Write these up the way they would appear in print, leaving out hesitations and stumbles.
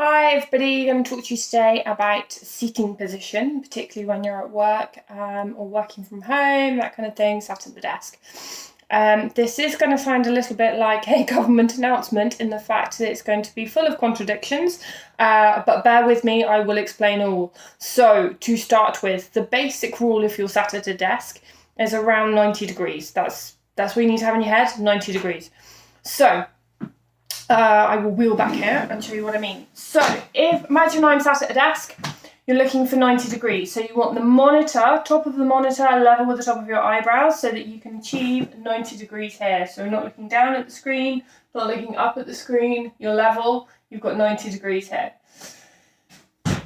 Hi everybody, I'm going to talk to you today about seating position, particularly when you're at work or working from home, that kind of thing, sat at the desk. This is going to sound a little bit like a government announcement in the fact that it's going to be full of contradictions, but bear with me, I will explain all. So, to start with, the basic rule if you're sat at a desk is around 90 degrees. That's what you need to have in your head, 90 degrees. So, I will wheel back here and show you what I mean. So, imagine I'm sat at a desk, you're looking for 90 degrees. So you want the monitor, top of the monitor, level with the top of your eyebrows so that you can achieve 90 degrees here. So you're not looking down at the screen, not looking up at the screen, you're level, you've got 90 degrees here.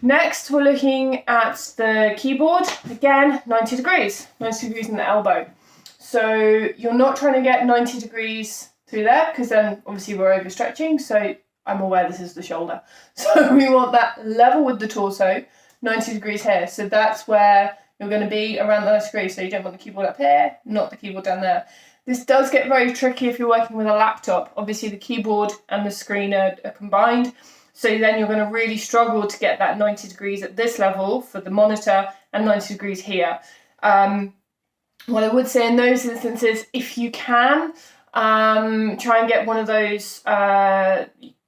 Next, we're looking at the keyboard. Again, 90 degrees in the elbow. So you're not trying to get 90 degrees through there because then obviously we're overstretching, so I'm aware this is the shoulder. So we want that level with the torso, 90 degrees here. So that's where you're going to be around the 90 degrees. So you don't want the keyboard up here, not the keyboard down there. This does get very tricky if you're working with a laptop. Obviously the keyboard and the screen are combined. So then you're going to really struggle to get that 90 degrees at this level for the monitor and 90 degrees here. What I would say in those instances, if you can, try and get one of those,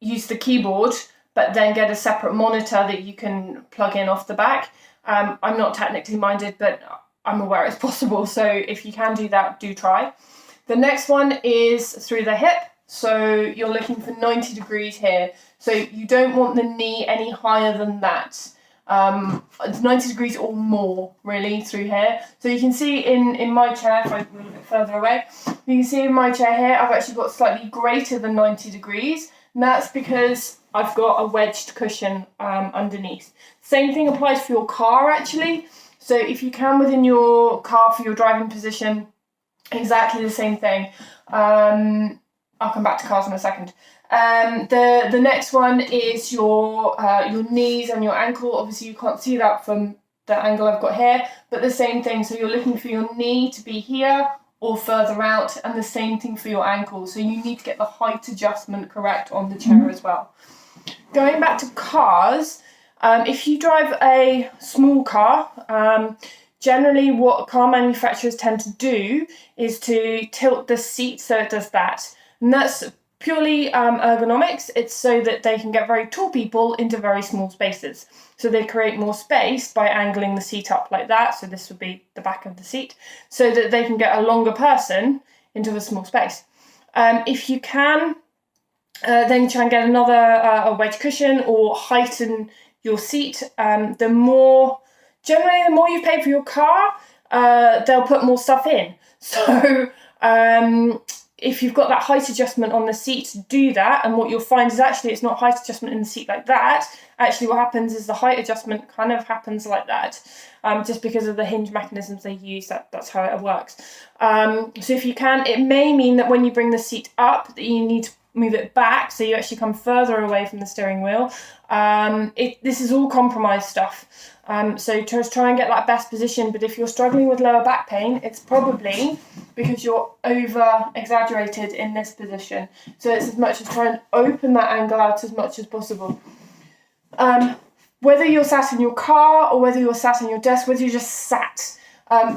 use the keyboard, but then get a separate monitor that you can plug in off the back. I'm not technically minded, but I'm aware it's possible. So if you can do that, do try. The next one is through the hip. So you're looking for 90 degrees here. So you don't want the knee any higher than that. It's 90 degrees or more, really, through here. So you can see in my chair, if I move a little bit further away, you can see in my chair here, I've actually got slightly greater than 90 degrees. And that's because I've got a wedged cushion underneath. Same thing applies for your car, actually. So if you can, within your car for your driving position, exactly the same thing. I'll come back to cars in a second. The next one is your knees and your ankle. Obviously you can't see that from the angle I've got here, but the same thing. So you're looking for your knee to be here or further out, and the same thing for your ankle. So you need to get the height adjustment correct on the chair as well. Going back to cars, if you drive a small car, generally what car manufacturers tend to do is to tilt the seat so it does that. And that's purely ergonomics. It's so that they can get very tall people into very small spaces. So they create more space by angling the seat up like that. So this would be the back of the seat, so that they can get a longer person into a small space. If you can, then try and get another a wedge cushion or heighten your seat. The more you've paid for your car, they'll put more stuff in. So if you've got that height adjustment on the seat, do that. And what you'll find is actually it's not height adjustment in the seat like that. Actually what happens is the height adjustment kind of happens like that, just because of the hinge mechanisms they use. That's how it works. So if you can, it may mean that when you bring the seat up that you need to move it back so you actually come further away from the steering wheel. This is all compromise stuff. So just try and get that best position. But if you're struggling with lower back pain, it's probably because you're over exaggerated in this position. So it's as much as try and open that angle out as much as possible. Whether you're sat in your car or whether you're sat on your desk, whether you just sat,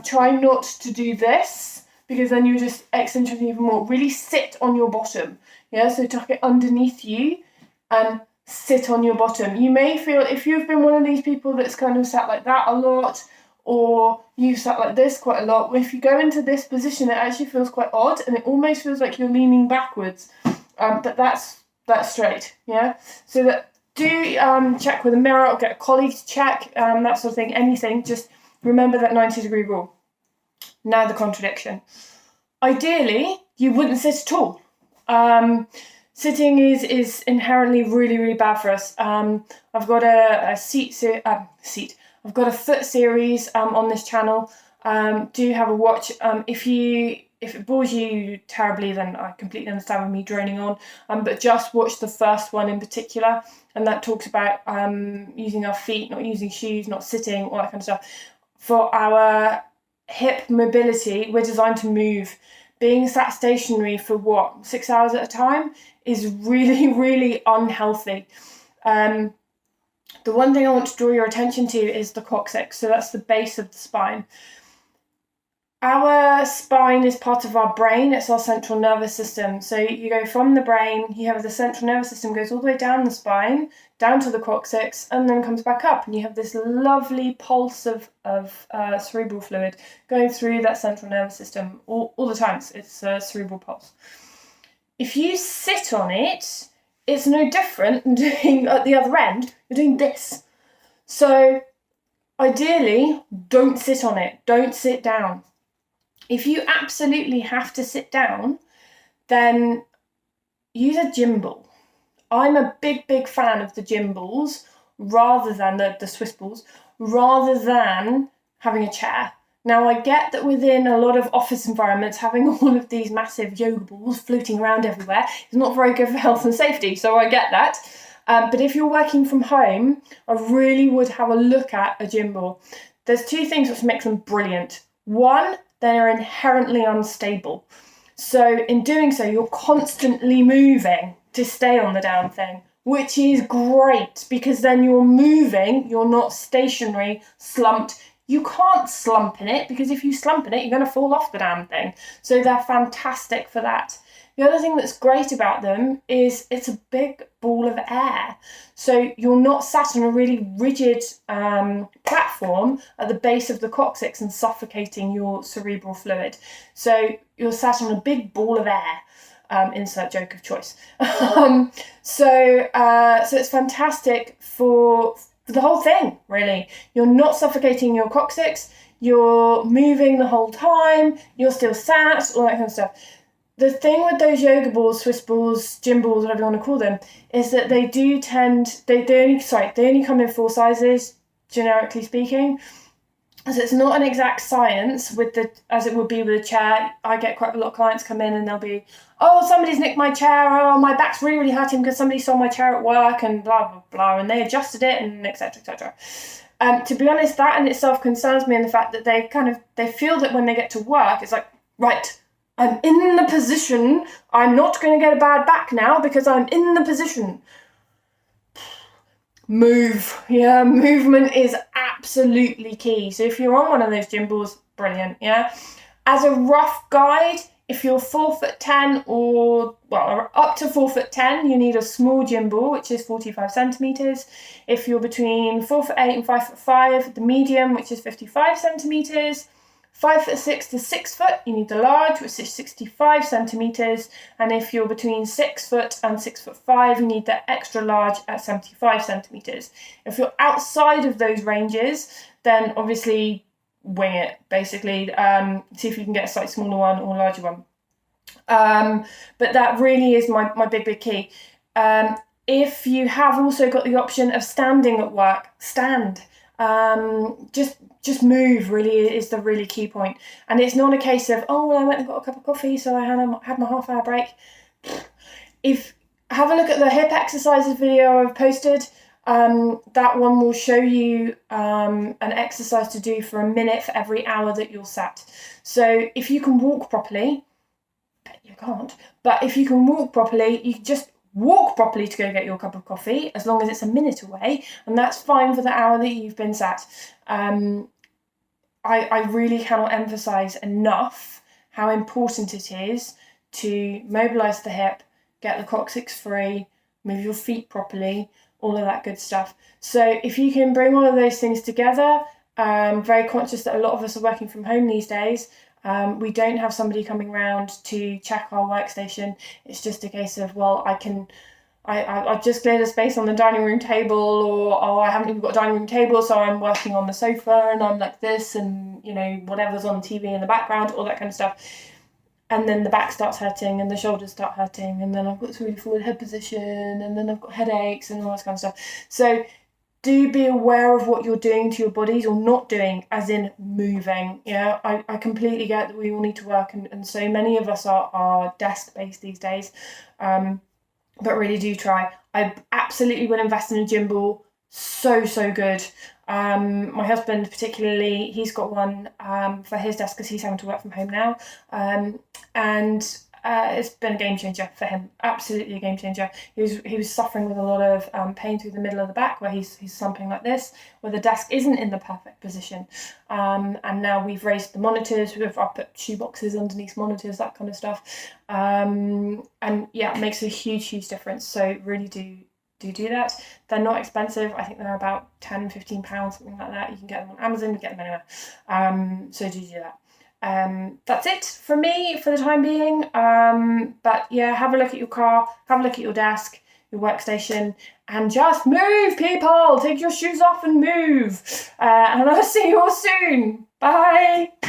try not to do this, because then you just accentuate even more. Really sit on your bottom. Yeah, so tuck it underneath you and sit on your bottom. You may feel, if you've been one of these people that's kind of sat like that a lot, or you've sat like this quite a lot, if you go into this position, it actually feels quite odd, and it almost feels like you're leaning backwards. But that's straight, yeah? So that do check with a mirror or get a colleague to check, that sort of thing, anything. Just remember that 90 degree rule. Now the contradiction. Ideally, you wouldn't sit at all. Sitting is inherently really, really bad for us. I've got I've got a foot series on this channel. Do have a watch. If it bores you terribly, then I completely understand with me droning on. But just watch the first one in particular, and that talks about using our feet, not using shoes, not sitting, all that kind of stuff. For our hip mobility, we're designed to move. Being sat stationary for 6 hours at a time is really, really unhealthy. the one thing I want to draw your attention to is the coccyx. So that's the base of the spine. Our spine is part of our brain. It's our central nervous system. So you go from the brain, you have the central nervous system goes all the way down the spine, down to the coccyx, and then comes back up. And you have this lovely pulse of cerebral fluid going through that central nervous system all the time. It's a cerebral pulse. If you sit on it, it's no different than doing at the other end. You're doing this. So ideally, don't sit on it. Don't sit down. If you absolutely have to sit down, then use a gym ball. I'm a big fan of the gym balls rather than the Swiss balls, rather than having a chair. Now, I get that within a lot of office environments, having all of these massive yoga balls floating around everywhere is not very good for health and safety, so I get that. But if you're working from home, I really would have a look at a gym ball. There's two things which makes them brilliant. One, they're inherently unstable. So in doing so, you're constantly moving to stay on the damn thing, which is great because then you're moving, you're not stationary, slumped. You can't slump in it because if you slump in it, you're going to fall off the damn thing. So they're fantastic for that. The other thing that's great about them is it's a big ball of air. So you're not sat on a really rigid platform at the base of the coccyx and suffocating your cerebral fluid. So you're sat on a big ball of air. Insert joke of choice. So it's fantastic for the whole thing, really. You're not suffocating your coccyx. You're moving the whole time. You're still sat, all that kind of stuff. The thing with those yoga balls, Swiss balls, gym balls, whatever you want to call them, is that they do tend, they only come in 4 sizes, generically speaking. So it's not an exact science as it would be with a chair. I get quite a lot of clients come in and they'll be, oh, somebody's nicked my chair, oh, my back's really hurting because somebody saw my chair at work and blah, blah, blah, and they adjusted it and et cetera, et cetera. To be honest, that in itself concerns me in the fact that they feel that when they get to work, it's like, right, I'm in the position, I'm not going to get a bad back now because I'm in the position. Move. Yeah, movement is absolutely key. So if you're on one of those gym balls, brilliant, yeah? As a rough guide, if you're 4'10" or, well, up to 4'10", you need a small gym ball, which is 45 centimetres. If you're between 4'8" and 5'5", the medium, which is 55 centimetres. 5'6" to 6 foot, you need the large, which is 65 centimetres, and if you're between 6 foot and 6'5", you need the extra large at 75 centimetres. If you're outside of those ranges, then obviously wing it, basically. See if you can get a slightly smaller one or a larger one. But that really is my big key. If you have also got the option of standing at work, stand. Just move really is the really key point. And it's not a case of, oh, well, I went and got a cup of coffee, so I had my half-hour break. Have a look at the hip exercises video I've posted. That one will show you an exercise to do for a minute for every hour that you're sat. So if you can walk properly, bet you can't, but if you can walk properly, you can just walk properly to go get your cup of coffee, as long as it's a minute away, and that's fine for the hour that you've been sat. I really cannot emphasize enough how important it is to mobilize the hip, get the coccyx free, move your feet properly, all of that good stuff. So if you can bring all of those things together, I'm very conscious that a lot of us are working from home these days. We don't have somebody coming around to check our workstation. It's just a case of, well, I've just cleared a space on the dining room table, or, oh, I haven't even got a dining room table, so I'm working on the sofa and I'm like this, and, you know, whatever's on TV in the background, all that kind of stuff. And then the back starts hurting and the shoulders start hurting, and then I've got this really forward head position, and then I've got headaches and all this kind of stuff. So do be aware of what you're doing to your bodies, or not doing, as in moving. Yeah, I completely get that we all need to work, and so many of us are desk-based these days. But really do try. I absolutely would invest in a gym ball. So good. My husband particularly, he's got one for his desk because he's having to work from home now. And it's been a game changer for him. Absolutely a game changer. He was suffering with a lot of pain through the middle of the back, where he's slumping like this, where the desk isn't in the perfect position. And now we've raised the monitors. I've put shoe boxes underneath monitors, that kind of stuff. And yeah, it makes a huge difference. So really do that. They're not expensive. I think they're about £10-15, something like that. You can get them on Amazon, you can get them anywhere. So do that. That's it from me for the time being. But yeah, have a look at your car, have a look at your desk, your workstation, and just move, people. Take your shoes off and move. And I'll see you all soon. Bye.